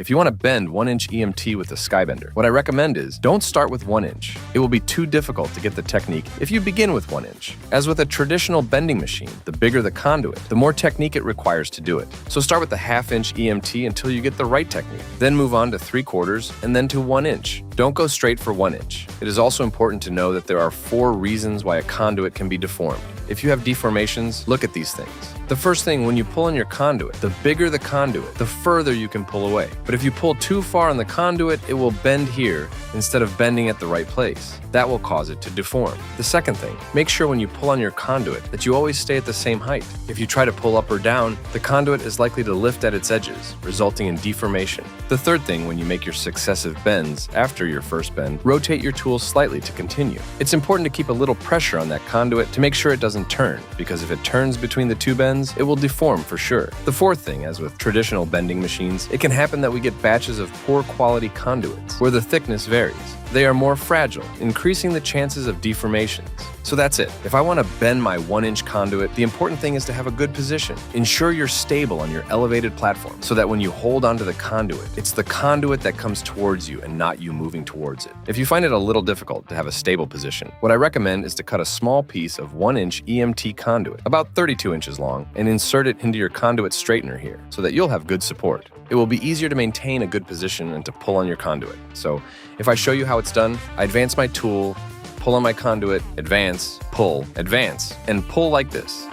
If you want to bend 1-inch EMT with a Skybender, what I recommend is don't start with 1 inch. It will be too difficult to get the technique if you begin with 1 inch. As with a traditional bending machine, the bigger the conduit, the more technique it requires to do it. So start with the 1/2 inch EMT until you get the right technique. Then move on to 3/4 and then to 1 inch. Don't go straight for 1 inch. It is also important to know that there are 4 reasons why a conduit can be deformed. If you have deformations, look at these things. The first thing, when you pull on your conduit, the bigger the conduit, the further you can pull away. But if you pull too far on the conduit, it will bend here instead of bending at the right place. That will cause it to deform. The second thing, make sure when you pull on your conduit that you always stay at the same height. If you try to pull up or down, the conduit is likely to lift at its edges, resulting in deformation. The third thing, when you make your successive bends after your first bend, rotate your tool slightly to continue. It's important to keep a little pressure on that conduit to make sure it doesn't turn, because if it turns between the two bends, it will deform for sure. The fourth thing, as with traditional bending machines, it can happen that we get batches of poor quality conduits where the thickness varies. They are more fragile, increasing the chances of deformations. So that's it. If I want to bend my 1-inch conduit, the important thing is to have a good position. Ensure you're stable on your elevated platform so that when you hold onto the conduit, it's the conduit that comes towards you and not you moving towards it. If you find it a little difficult to have a stable position, what I recommend is to cut a small piece of 1-inch EMT conduit, about 32 inches long, and insert it into your conduit straightener here so that you'll have good support. It will be easier to maintain a good position and to pull on your conduit. So if I show you how it's done, I advance my tool, pull on my conduit, advance, and pull like this.